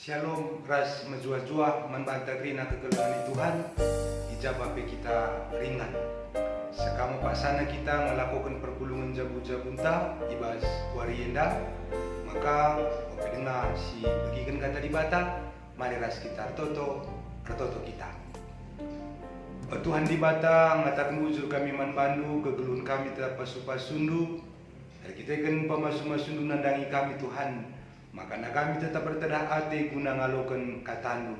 Shalom ras menjua-jua membantah rina kegeluhan Tuhan ijabah kita ringan. Sekamu paksana kita melakukan pergulungan jabu-jabunta ibas warienda, maka dengar si bagikan kata di bata, mari ras kita toto kita. Tuhan di bata ngatakan wujud kami manbandu kegeluhan kami tetap pasu-pasundu. Dan kita kan pamasu-masundu nandangi kami Tuhan. Maka kami tetap bertedah hati guna ngalokan katandu.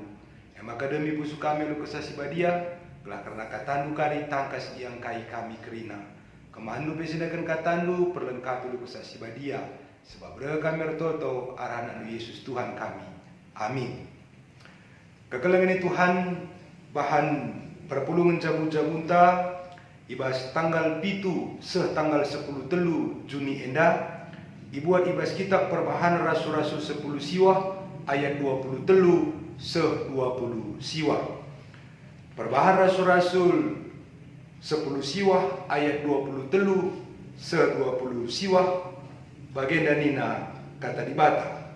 Maka demi pusu kami lu kesasi badia, telah karena katandu kari tangkas yang kai kami kerina. Kemandu besinakan katandu perlengkapi lu kesasi badia. Sebab kami bertoto arah anak Yesus Tuhan kami. Amin. Kekelengan Tuhan bahan perpulungan jabu-jabunta ibas tanggal pitu tanggal 10 telu Juni enda. Dibuat ibas kitab perbahan Rasul-Rasul 10 siwah ayat 20 telu 20 siwah. Perbahan Rasul-Rasul 10 siwah ayat 20 telu 20 siwah bagian danina kata di bata.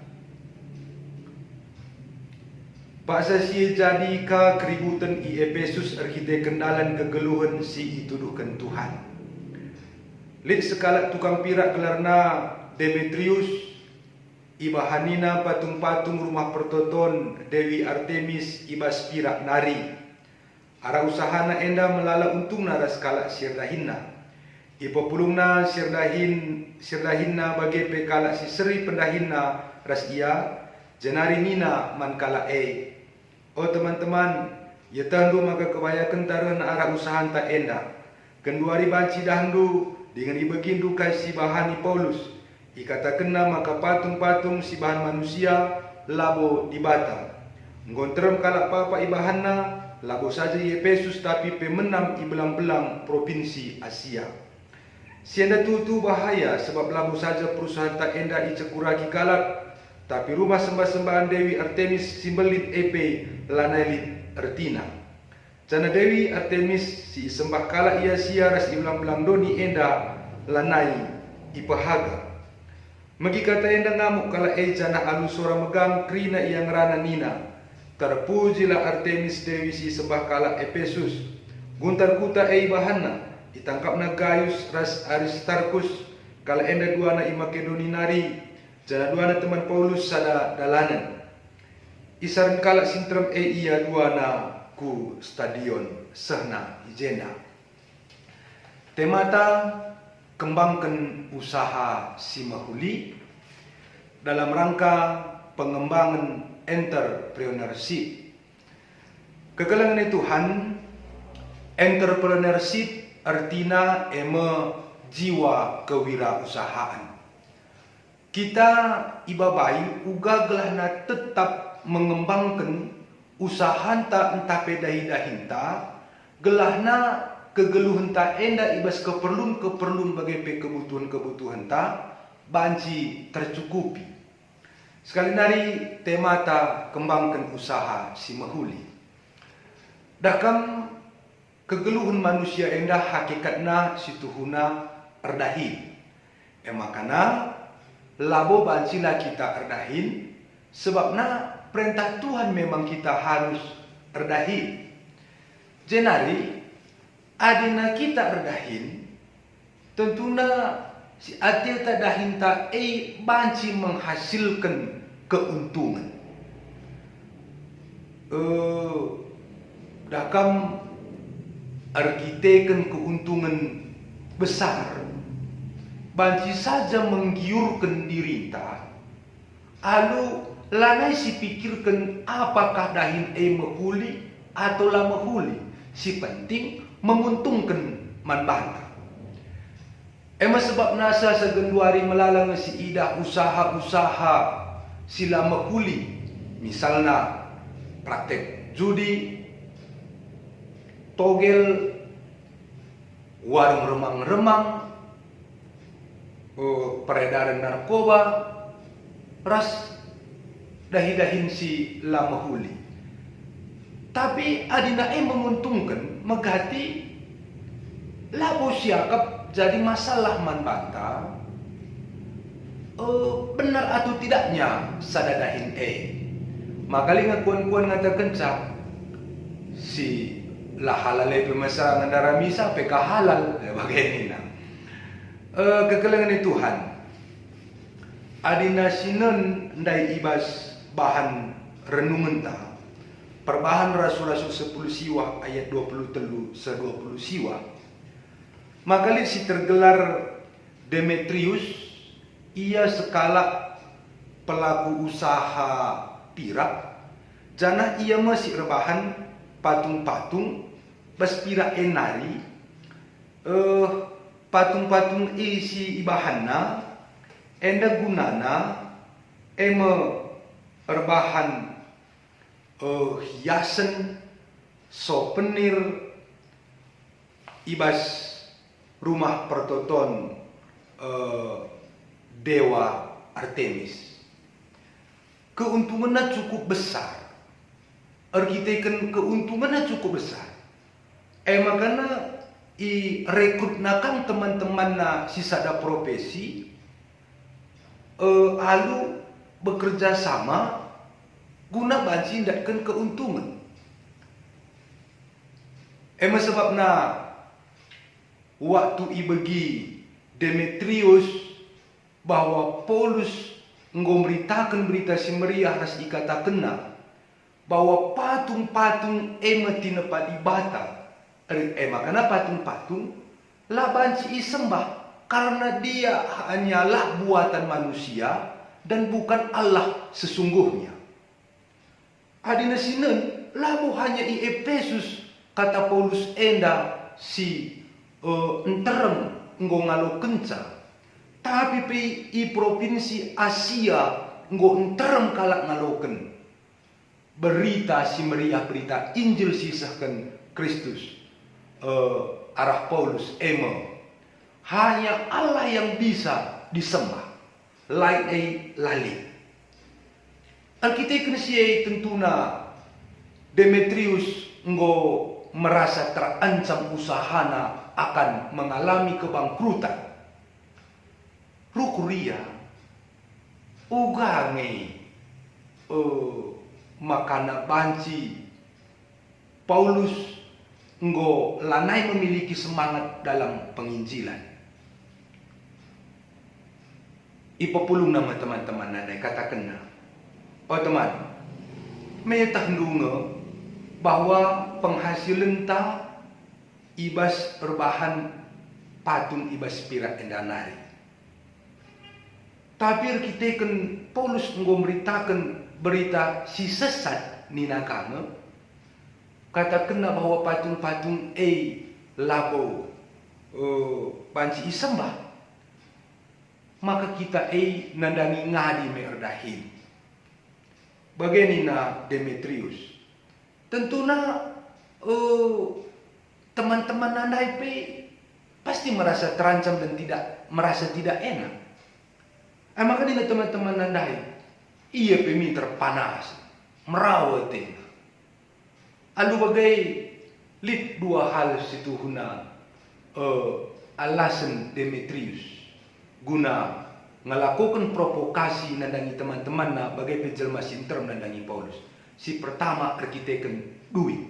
Paksa si jadi ka keributan i Efesus erhide kendalan kegeluhan si ituduhkan Tuhan. Lit sekala tukang pirak gelarna Demetrius, ibahanina patung-patung rumah pertoton Dewi Artemis ibas pirak nari. Ara usahana enda melala untung naras kalak sirdahinna. Ipo pulungna sirdahinna bagi pekalak si seri pendahinna ras ia jenari nina man kalak Oh teman-teman, ya tandu maka kebayakan taruhan arah usahan tak enda. Kenduari banci dahdu dengan ibegindu si bahani Paulus. Ikata kena maka patung-patung si bahan manusia labo di bata. Ngontrem kalak papa ibahanna labo saja Efesus tapi pemenam ibelang-belang provinsi Asia. Sienda tutu bahaya sebab labo saja perusahaan tak enda icekuraki kalak. Tapi rumah sembah-sembahan Dewi Artemis simbelit epe lanailit ertina. Jana Dewi Artemis si sembah kalak ia sia ras ibelang-belang doni enda lanai ipahaga. Magi kata enda ngamuk kala jana alu sora megang krina yang rana nina. Terpujilah Artemis Dewi si sembah kala Efesus. Guntar kuta bahana ditangkapna Gaius ras Aristarkus kala enda duana i Makedoni nari. Jana duana teman Paulus sada dalanan. Isaran kala sintrem ia duana ku stadion sehna hijena. Temata kembangkan usaha si mahuli dalam rangka pengembangan entrepreneurship. Kegelangan Tuhan, entrepreneurship artinya jiwa kewirausahaan. Kita ibabai uga gelahna tetap mengembangkan usaha entah pedahi-dahinta gelahna kegeluhan tak enda ibas keperluan bagi kebutuhan tak banci tercukupi. Sekali nari temata kembangkan usaha si mahuli. Dakam kegeluhan manusia enda hakikatna situhuna erdahin. Makana labo bancilah kita erdahin sebabna perintah Tuhan memang kita harus erdahin. Jenari adina kita erdahin, tentunya si adil tak dahin tak banci menghasilkan keuntungan. Dakam arkiteken keuntungan besar, banci saja menggiurkan diri tak. Lalu lanai si pikirkan apakah dahin mahuli atau lah mahuli. Si penting menguntungkan manbanta. Sebab nasa segenduari melalang si idah usaha-usaha sila mahuli. Misalnya praktek judi, togel, warung remang-remang, peredaran narkoba, ras dahi-dahin si la mahuli. Tapi adina menguntungkan megati labo siakap jadi masalah manbanta benar atau tidaknya sadadahin Maka li ngakuan-kuan ngatakan cap si lah halal itu masa ngandara misa PK halal begini nah. Kekelengan Tuhan adina sinan ndai ibas bahan renungan ta perbahan rasul-rasul 10 siwa ayat 23 se-20 siwa. Maka li si tergelar Demetrius ia skala pelaku usaha pirak jana ia masih rebahan patung-patung bas pirak enari patung-patung isi ibahanna enda gunana rebahan hiasan souvenir ibas rumah pertoton dewa Artemis. Keuntungannya cukup besar. Arkiteken keuntungannya cukup besar. Makanya rekrut nakang teman-teman na sisada profesi lalu bekerja sama guna banci ndatkan keuntungan. Sebabna waktu ibegi Demetrius bahwa Paulus ngomberitakan berita si meriah ras ikata kena bahwa patung-patung tina padibata makana patung-patung lah banci isembah karena dia hanyalah buatan manusia dan bukan Allah sesungguhnya. Adina sinan labu hanya di Efesus kata Paulus enda si enterem ngalo kenca. Tapi i provinsi Asia nggo enterem kalak ngaloken. Berita si meriah berita Injil sisahkan Kristus arah Paulus hanya Allah yang bisa disembah lain lali. Alkitab kensiai tentuna Demetrius nggo merasa terancam usahana akan mengalami kebangkrutan. Rukuria ugange makana banci Paulus nggo lanai memiliki semangat dalam penginjilan. Ipapulung nama teman-teman nanda katakan na. Oh teman, metah dunga bahwa penghasilan ta ibas perbahan patung ibas pirak endanari. Tapi kita kan Paulus memberitakan berita si sesat ninakana katakan bahwa patung-patung labo banci isembah, maka kita nandani ngadi merdahin. Bagenina Demetrius. Tentunya teman-teman nandai pasti merasa terancam dan merasa tidak enak. Maka dina teman-teman nandai ia pemi terpanas merawat alu bagai lit dua hal situ huna alasan Demetrius guna ngelakukan provokasi nandangi teman-teman na bagai penjelma sinterm nandangi Paulus. Si pertama arkiteken duit.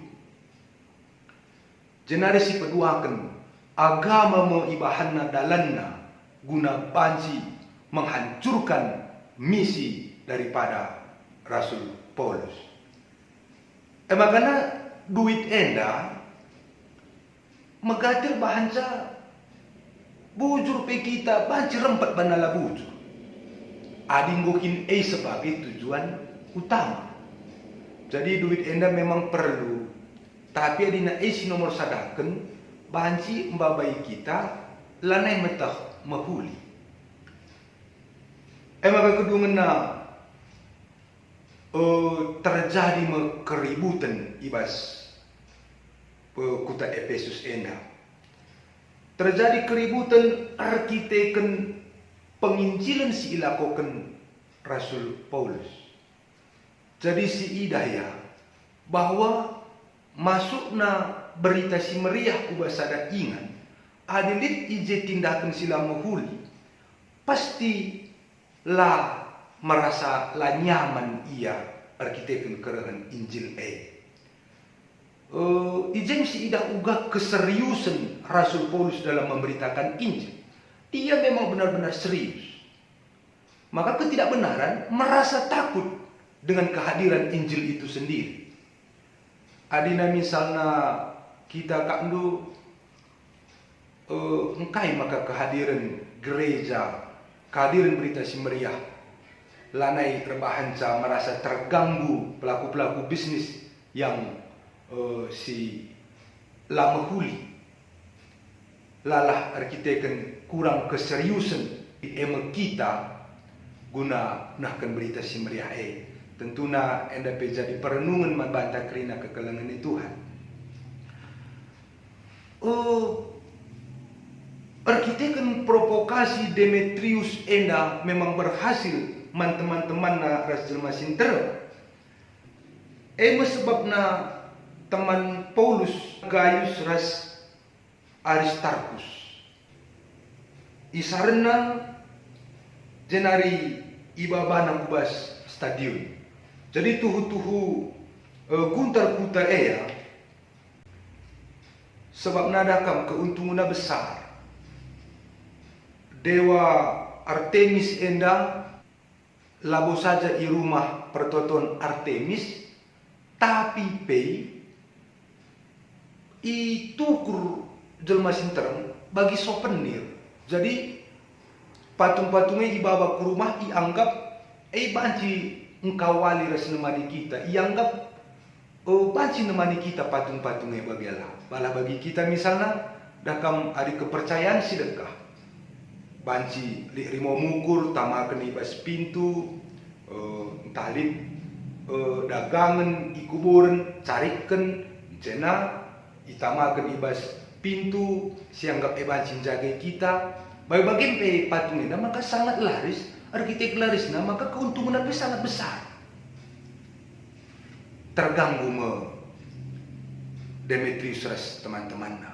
Jenari si peduakan agama mo ibahanna dalanna guna banci menghancurkan misi daripada Rasul Paulus. Makanya duit enda magatil bahanca bujur pe kita banci rempat banala bujur. Adinggokin sebagai tujuan utama. Jadi duit enda memang perlu, tapi adina si nomor sadaken banci mbabai kita lanai metah mahuli. Maka kedungan na terjadi keributan ibas kota Efesus enda. Terjadi keributan arkiteken penginjilan si ilakokan Rasul Paulus. Jadi si idaya bahwa masukna berita si meriah ubasada ingan adilit ije tindakan sila mahuli pasti lah merasa lah nyaman ia arkiteken kerahan Injil Ijen si idah ugah keseriusan Rasul Paulus dalam memberitakan Injil. Dia memang benar-benar serius. Maka ketidakbenaran merasa takut dengan kehadiran Injil itu sendiri. Adina misalnya kita kandu engkai maka kehadiran gereja, kehadiran berita si meriah, lanai rebahanca merasa terganggu pelaku-pelaku bisnis yang si lama huli lalah arkiteken kurang keseriusan di ema kita guna nahkan berita si meriah tentuna enda jadi perenungan membantah kerina kekelangan Tuhan. Arkiteken provokasi Demetrius enda memang berhasil teman-teman na Rasul Masinter. Sebabna teman Paulus Gaius ras Aristarchus isarena jenari ibabana kubas stadion. Jadi tuhu-tuhu guntar-guntar sebab nadakam keuntungan besar. Dewa Artemis enda labo saja i rumah pertoton Artemis, tapi tukur jelma sintereng bagi souvenir. Jadi patung-patungnya dibawa ke rumah ianggap banci engkau wali ras nemani kita, ianggap banci nemani kita patung-patungnya bagilah. Balah bagi kita misalnya dakam ada kepercayaan sedekah. Banci li rimo mukur tamakan ibas pintu talip dagangan ikuburan carikan jena itamakan ibas pintu sianggap banci jaga kita bagi pe patungnya maka sangat laris arsitek laris maka keuntungan sangat besar. Terganggu Demetrius ras teman-teman.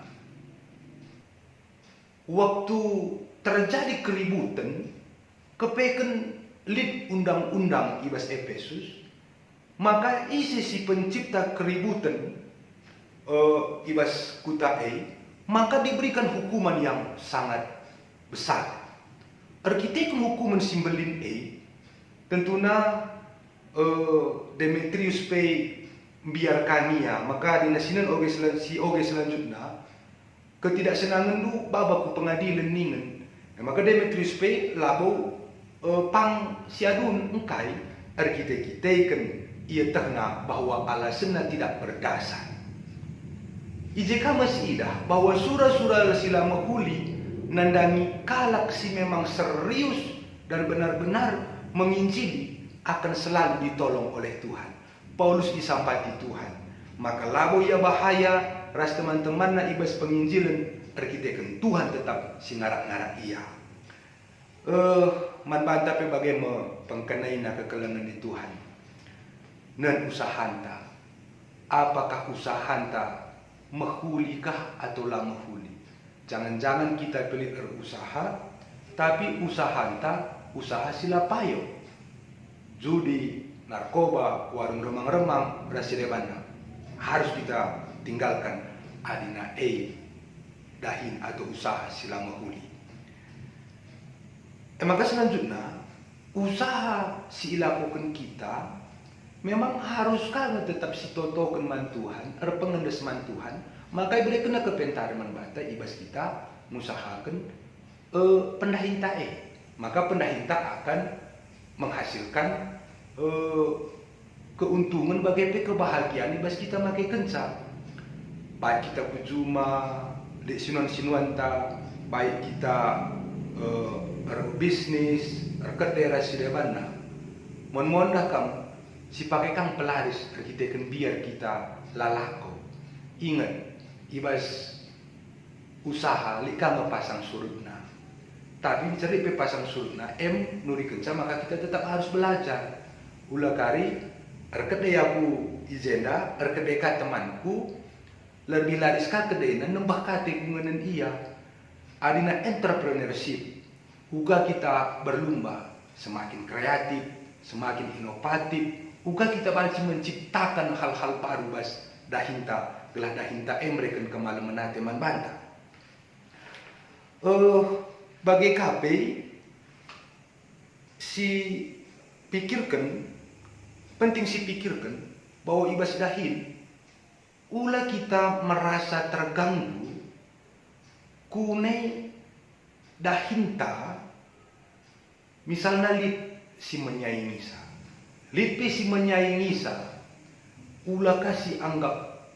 Waktu terjadi keributan kepeken lid undang-undang ibas Efesus, maka isi si pencipta keributan ibas kuta maka diberikan hukuman yang sangat besar. Arkitek hukuman simbolin tentunya Demetrius biarkania maka dinasinan oge selanjutnya ketidaksenangan du babaku pengadilan ningen. Maka Demetrius labo pang siadun engkai arkitek-kiteken ia terna bahwa alasannya tidak berdasar. Ijeka masih idah bahwa surah-surah sila mahuli nandangi kalak si memang serius dan benar-benar menginjili akan selalu ditolong oleh Tuhan. Paulus disampati Tuhan. Maka labo ia bahaya ras teman-teman na ibas penginjilan arkiteken Tuhan tetap singarak-ngarak ia. Manbanta pe bagaimana pengkenai na kekelangan di Tuhan. Nan usahanta. Apakah usahanta mahulikah atau la mahuli? Jangan-jangan kita pilih berusaha, tapi usahanta usaha sila payo. Judi, narkoba, warung remang-remang, berasirebana. Harus kita tinggalkan adina dahin atau usaha sila mahuli. Maka selanjutnya usaha si ilakukan kita memang harus kan tetap si totokan man Tuhan, pengendes man Tuhan, maka boleh kena kepentaran man bata ibas kita musahakan pendahinta maka pendahinta akan menghasilkan keuntungan bagi kebahagiaan ibas kita makai kenca. Baik kita kujuma di sinuan-sinuanta, baik kita bisnis, daerah sidebana. Mon dah kam si pakai kang pelaris arkiteken biar kita lalako. Ingat, ibas usaha lika pasang surutna. Tapi bicara pe pasang surutna nuri kenca maka kita tetap harus belajar. Ula kari arkede aku izenda, arkede ka temanku lebih laris ka kedainan nembah kate kunganan iya. Adina entrepreneurship. Uga kita berlomba semakin kreatif, semakin inovatif Uga kita banci menciptakan hal-hal baru bas dahinta, gelah dahinta emreken kemalam menate man banta. Bagi KP si pikirkan, penting si pikirkan bahwa ibas dahin ulah kita merasa terganggu kunai dahinta, misalnya lit si menyaingi sa, lit si menyaingi sa, ulah kasih anggap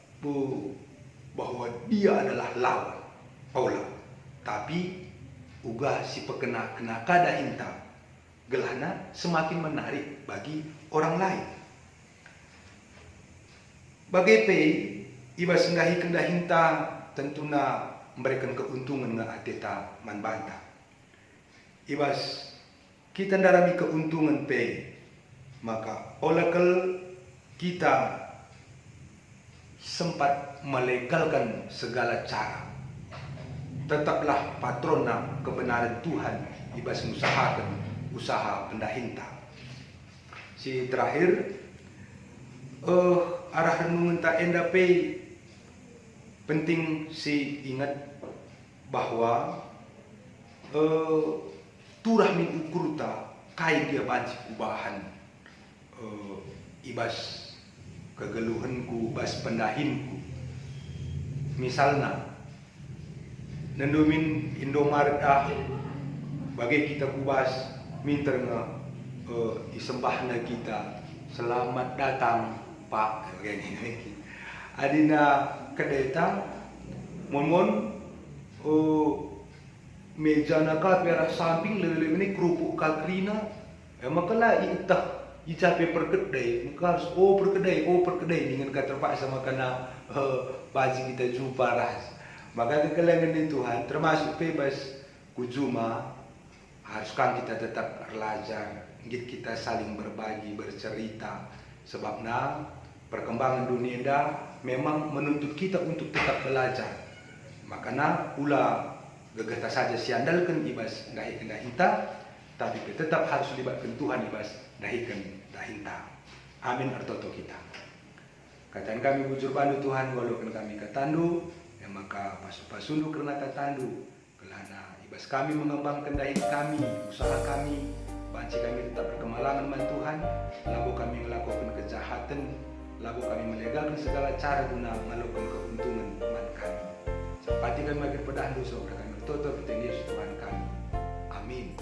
bahwa dia adalah lawan, paulah, tapi uga si pekena-kena kadahinta gelana semakin menarik bagi orang lain. Bagai ibas nggahi kendahinta tentuna memberikan keuntungan nga ateta manbanta. Ibas kita ndarami keuntungan maka olakal kita sempat melegalkan segala cara. Tetaplah patrona kebenaran Tuhan ibas mengusahakan usaha pendahinta. Si terakhir arah renungan tak enda penting si ingat bahwa turah min ukurta kai dia banci kubahan ibas kegeluhanku bas pendahinku. Misalnya nendumin Indomaret bagi kita kubas minta isembahna kita selamat datang Pak begini. Adina kedeta mon meja naka perah samping lele ini kerupuk kakrina makala itah icape perkedai maka harus perkedai dengan kata terpaksa makana baji kita jumpa ras. Maka kekelangan di Tuhan termasuk bebas kujuma harus kan kita tetap belajar, kita saling berbagi, bercerita. Sebabnya perkembangan dunia dah memang menuntut kita untuk tetap belajar. Makanya pula gegata saja siandalkan ibas dahikan dahinta, tapi tetap harus libatkan Tuhan ibas dahikan dahinta. Amin artoto kita. Kataan kami bujur bandu Tuhan walaupun kami katandu, maka pasu-pasundu karena tatandu kelana ibas kami mengembangkan dahin kami, usaha kami, banci kami tetap berkemalangan man Tuhan, lalu kami melakukan kejahatan, lalu kami melegalkan segala cara guna melakukan keuntungan man kami. Seperti kami makin pedahan dosa, kami bertoto kita Yesus Tuhan kami. Amin.